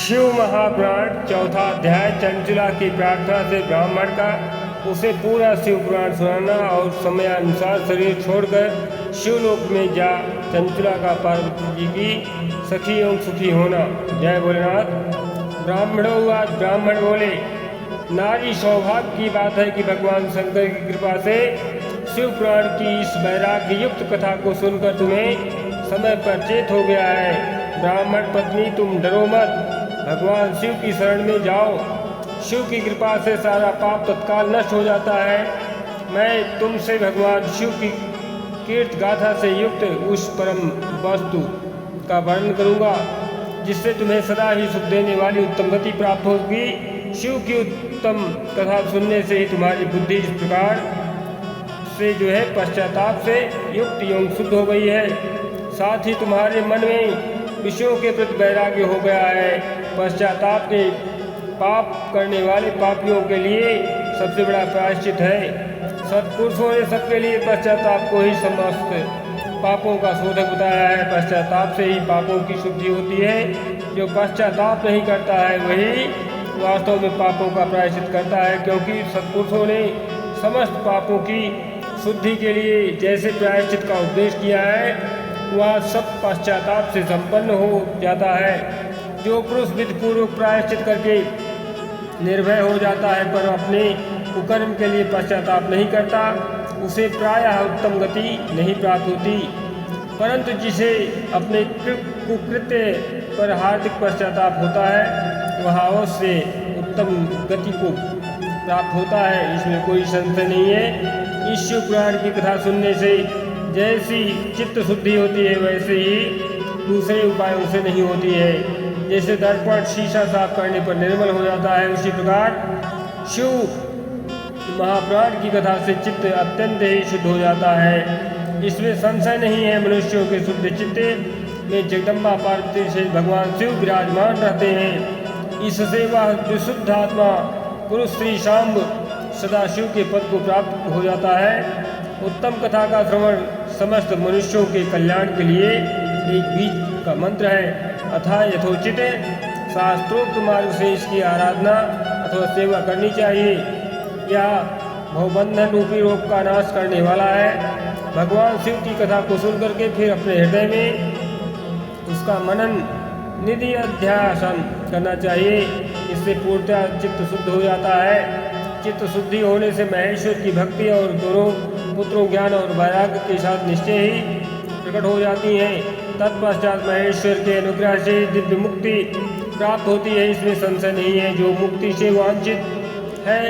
शिव महापुराण चौथा अध्याय चंचला की प्रार्थना से ब्राह्मण का उसे पूरा शिव पुराण सुनाना और समयानुसार शरीर छोड़कर शिवलोक में जा चंचला का पार्वती जी की सखी एवं सुखी होना। जय भोलेनाथ। ब्राह्मण बोले, नारी सौभाग्य की बात है कि भगवान शंकर की कृपा से शिव पुराण की इस वैराग्य युक्त कथा को सुनकर तुम्हें समय पर चेत हो गया है। ब्राह्मण पत्नी, तुम डरो मत, भगवान शिव की शरण में जाओ। शिव की कृपा से सारा पाप तत्काल नष्ट हो जाता है। मैं तुमसे भगवान शिव की कीर्त गाथा से युक्त उस परम वस्तु का वर्णन करूंगा जिससे तुम्हें सदा ही सुख देने वाली उत्तम गति प्राप्त होगी। शिव की उत्तम कथा सुनने से ही तुम्हारी बुद्धि इस प्रकार से पश्चाताप से युक्त एवं शुद्ध हो गई है। साथ ही तुम्हारे मन में विषयों के प्रति वैराग्य हो गया है। पश्चाताप के पाप करने वाले पापियों के लिए सबसे बड़ा प्रायश्चित है। सत्पुरुषों ने सबके लिए पश्चाताप को ही समस्त पापों का शोधक बताया है। पश्चाताप से ही पापों की शुद्धि होती है। जो पश्चाताप नहीं करता है वही वास्तव में पापों का प्रायश्चित करता है, क्योंकि सत्पुरुषों ने समस्त पापों की शुद्धि के लिए जैसे प्रायश्चित का उपदेश किया है वह सब पश्चाताप से संपन्न हो जाता है। जो पुरुष विधिपूर्वक प्रायश्चित करके निर्भय हो जाता है पर अपने कुकर्म के लिए पश्चाताप नहीं करता, उसे प्रायः उत्तम गति नहीं प्राप्त होती। परंतु जिसे अपने कुकृत्य पर हार्दिक पश्चाताप होता है वह अवश्य उत्तम गति को प्राप्त होता है, इसमें कोई संशय नहीं है। इस शिव पुराण की कथा सुनने से जैसी चित्त शुद्धि होती है वैसे ही दूसरे उपायों से नहीं होती है। जैसे दर्पण शीशा साफ करने पर निर्मल हो जाता है, उसी प्रकार शिव महापुराण की कथा से चित्त अत्यंत ही शुद्ध हो जाता है। इसमें संशय नहीं है। मनुष्यों के शुद्ध चित्त में जगदम्बा पार्वती से भगवान शिव विराजमान रहते हैं। इससे वह विशुद्ध आत्मा पुरुष श्री शाम्ब सदाशिव के पद को प्राप्त हो जाता है। उत्तम कथा का श्रवण समस्त मनुष्यों के कल्याण के लिए एक बीज का मंत्र है। अतः यथोचित शास्त्रोक्त मार्ग से इसकी आराधना अथवा सेवा करनी चाहिए। यह भवबंधन रूपी रोग का नाश करने वाला है। भगवान शिव की कथा को सुन करके फिर अपने हृदय में उसका मनन निधि अध्यासन करना चाहिए। इससे पूर्णतः चित्त शुद्ध हो जाता है। चित्त शुद्धि होने से महेश्वर की भक्ति और दोनों पुत्रों ज्ञान और वैराग्य के साथ निश्चय ही प्रकट हो जाती हैं। तत्पश्चात महेश्वर के अनुग्रह से दिव्य मुक्ति प्राप्त होती है, इसमें संशय नहीं है। जो मुक्ति से वांछित है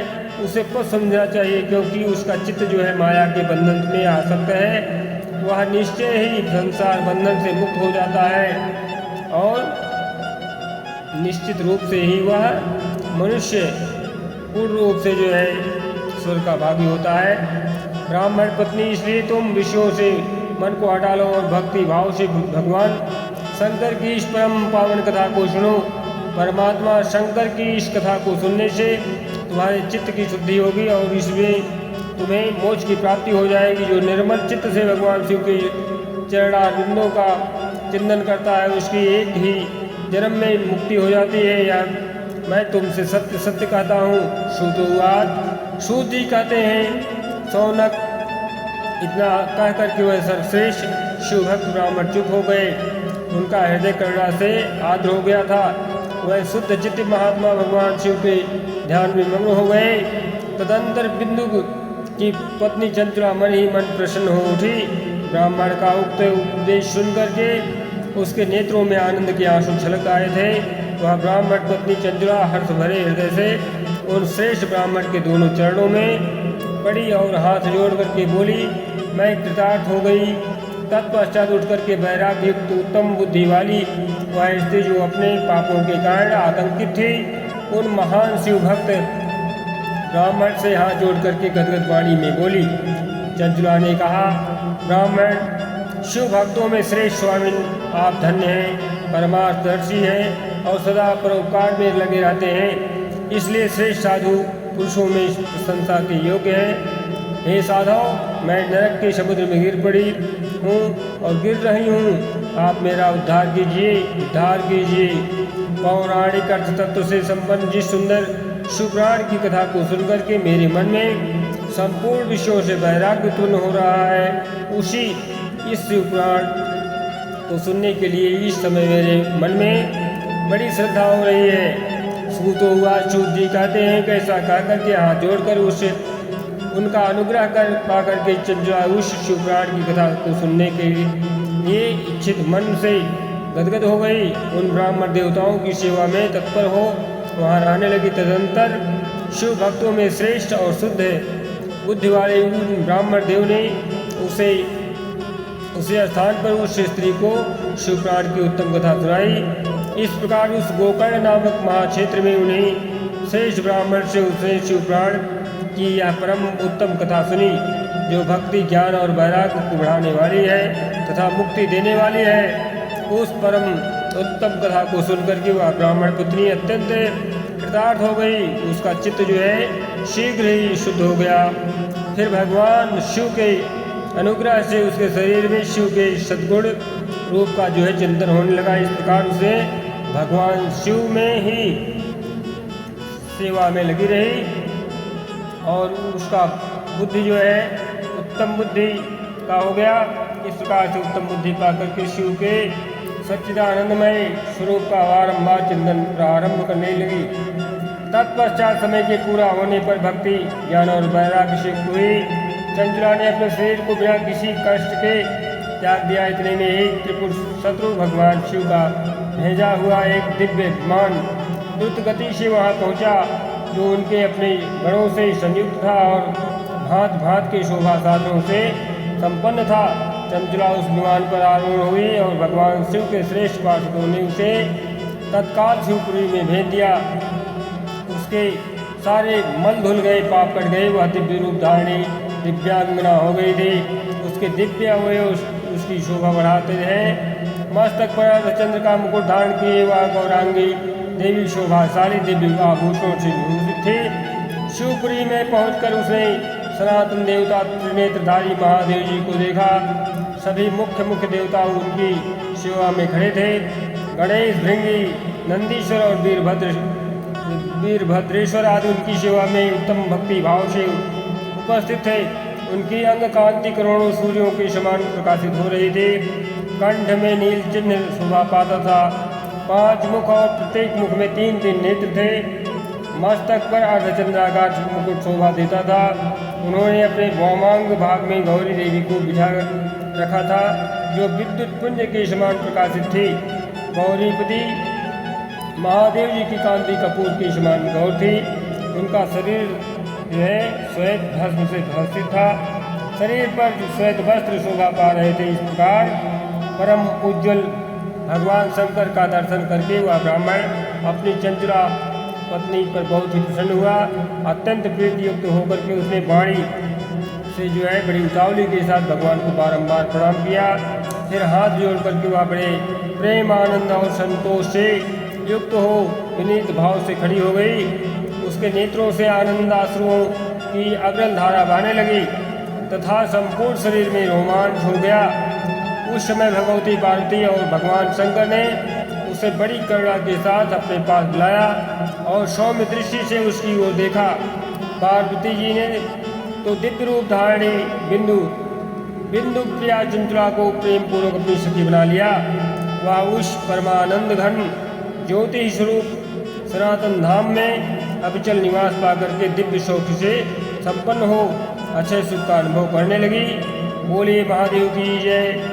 उसे पद समझना चाहिए, क्योंकि उसका चित्त माया के बंधन में आसक्त है। वह निश्चय ही संसार बंधन से मुक्त हो जाता है और निश्चित रूप से ही वह मनुष्य पूर्ण रूप से स्वर्ग का भागी होता है। ब्राह्मण पत्नी, इसलिए तुम विषयों से मन को हटा लो और भक्ति भाव से भगवान शंकर की इस परम पावन कथा को सुनो। परमात्मा शंकर की इस कथा को सुनने से तुम्हारे चित्त की शुद्धि होगी और इसमें तुम्हें मोक्ष की प्राप्ति हो जाएगी। जो निर्मल चित्त से भगवान शिव के चरणारविंदों का चिंतन करता है उसकी एक ही जन्म में मुक्ति हो जाती है। यार मैं तुमसे सत्य सत्य कहता हूँ। श्रुतोवाच, सूत जी कहते हैं, सौनक इतना कह कर के वह सर्वश्रेष्ठ शिवभक्त ब्राह्मण चुप हो गए। उनका हृदय करुणा से आर्द्र हो गया था। वह शुद्ध चित्त महात्मा भगवान शिव के ध्यान में मग्न हो गए। तदंतर बिंदु की पत्नी चंचला मन ही मन प्रसन्न हो उठी। ब्राह्मण का उक्त उपदेश सुन करके उसके नेत्रों में आनंद के आंसू छलक आए थे। वह ब्राह्मण पत्नी चंचला हर्ष भरे हृदय से उन श्रेष्ठ ब्राह्मण के दोनों चरणों में पड़ी और हाथ जोड़ करके बोली, मैं कृतार्थ हो गई। तत्पश्चात उठ करके वैराग्य युक्त उत्तम बुद्धि वाली वह स्त्री जो अपने पापों के कारण आतंकित थी, उन महान शिव भक्त ब्राह्मण से हाथ जोड़ करके गदगद वाणी में बोली। चंचला ने कहा, ब्राह्मण, शिव भक्तों में श्रेष्ठ स्वामी आप धन्य हैं, परमार्थदर्शी हैं और सदा परोपकार में लगे रहते हैं, इसलिए श्रेष्ठ साधु पुरुषों में प्रशंसा के योग्य हैं। हे साधव, मैं नरक के समुद्र में गिर पड़ी हूँ और गिर रही हूँ, आप मेरा उद्धार कीजिए, उद्धार कीजिए। पौराणिक अर्थ तत्व से संपन्न जिस सुंदर शिवपुराण की कथा को सुनकर के मेरे मन में संपूर्ण विषयों से वैराग्य उत्पन्न हो रहा है, उसी इस शिवपुराण को सुनने के लिए इस समय मेरे मन में बड़ी श्रद्धा हो रही है। सूतो हुआ सूत जी कहते हैं, कैसा कहकर के हाथ जोड़कर उस उनका अनुग्रह कर पाकर के चंचला उस शिवपुराण की कथा को सुनने के लिए इच्छित मन से गदगद हो गई। उन ब्राह्मण देवताओं की सेवा में तत्पर हो वहाँ रहने लगी। तदंतर शिव भक्तों में श्रेष्ठ और शुद्ध बुद्धि वाले उन ब्राह्मण देव ने उसे स्थान पर उस स्त्री को शिवपुराण की उत्तम कथा सुनाई। इस प्रकार उस गोकर्ण नामक महाक्षेत्र में उन्हें श्रेष्ठ ब्राह्मण से उसने शिवपुराण की यह परम उत्तम कथा सुनी, जो भक्ति ज्ञान और वैराग्य को बढ़ाने वाली है तथा मुक्ति देने वाली है। उस परम उत्तम कथा को सुनकर के वह ब्राह्मण पत्नी अत्यंत कृतार्थ हो गई। उसका चित्त जो है शीघ्र ही शुद्ध हो गया। फिर भगवान शिव के अनुग्रह से उसके शरीर में शिव के सद्गुण रूप का जो है चिंतन होने लगा। इस प्रकार उसे भगवान शिव में ही सेवा में लगी रही और उसका बुद्धि जो है उत्तम बुद्धि का हो गया। इस प्रकार से उत्तम बुद्धि पाकर के शिव के सच्चिदानंदमय स्वरूप का बारंबार चिंतन प्रारंभ करने लगी। तत्पश्चात समय के पूरा होने पर भक्ति ज्ञान और वैराग्य से हुई। चंचला ने अपने शरीर को बिना किसी कष्ट के त्याग दिया। इतने में एक त्रिपुर शत्रु भगवान शिव का भेजा हुआ एक दिव्य विमान द्रुत गति से वहाँ पहुँचा, जो उनके अपने गणों से संयुक्त था और भांत भांत के शोभा साधनों से संपन्न था। चंचला उस विमान पर आरूढ़ हुई और भगवान शिव के श्रेष्ठ पार्षदों ने उसे तत्काल शिवपुरी में भेज दिया। उसके सारे मल धुल गए, पाप कट गए। वह दिव्य रूप धारणी दिव्यांगना हो गई थी। उसके दिव्य अवयव उसकी शोभा बढ़ाते हैं। मस्तक पर अर्धचंद्र का मुकुट धारण किए वह गौरांगी देवी शोभाशाली दिव्य आभूषणों से भूषित थी। शिवपुरी में पहुंचकर उसने सनातन देवता त्रिनेत्रधारी महादेव जी को देखा। सभी मुख्य देवता उनकी सेवा में खड़े थे। गणेश, भृंगी, नंदीश्वर और वीरभद्रेश्वर आदि उनकी सेवा में उत्तम भक्ति भाव से उपस्थित थे। उनकी अंग कांति करोड़ों सूर्यों के समान प्रकाशित हो रही थी। कंठ में नील चिन्ह शोभा पाता था। 5 मुख और प्रत्येक मुख में 3 नेत्र थे। मस्तक पर अर्धचंद्राकार मुकुट शोभा देता था। उन्होंने अपने वामांग भाग में गौरी देवी को बिठा रखा था, जो विद्युत पुंज के समान प्रकाशित थी। गौरीपति महादेव जी की कांति कपूर के समान गौर थी। उनका शरीर जो है श्वेत भस्म से भस्मित था। शरीर पर श्वेत वस्त्र शोभा पा रहे थे। इस प्रकार परम उज्ज्वल भगवान शंकर का दर्शन करके वह ब्राह्मण अपनी चंचला पत्नी पर बहुत ही प्रसन्न हुआ। अत्यंत प्रीति युक्त होकर के उसने वाणी से जो है बड़ी उतावली के साथ भगवान को बारंबार प्रणाम किया। फिर हाथ जोड़ करके वह बड़े प्रेम आनंद और संतोष से युक्त हो विनीत भाव से खड़ी हो गई। उसके नेत्रों से आनंदाश्रुओं की अग्रल धारा बहने लगी तथा संपूर्ण शरीर में रोमांच हो गया। उस समय भगवती पार्वती और भगवान शंकर ने उसे बड़ी करुणा के साथ अपने पास बुलाया और सौम्य दृष्टि से उसकी ओर देखा। पार्वती जी ने तो दिव्य रूप धारणी बिंदु प्रिया चंचला को प्रेम पूर्वक अपनी सखी बना लिया। वह उस परमानंद घन ज्योति स्वरूप सनातन धाम में अविचल निवास पाकर के दिव्य सौख्य से संपन्न हो अक्षय सुख का अनुभव करने लगी। बोलिए महादेव की जय।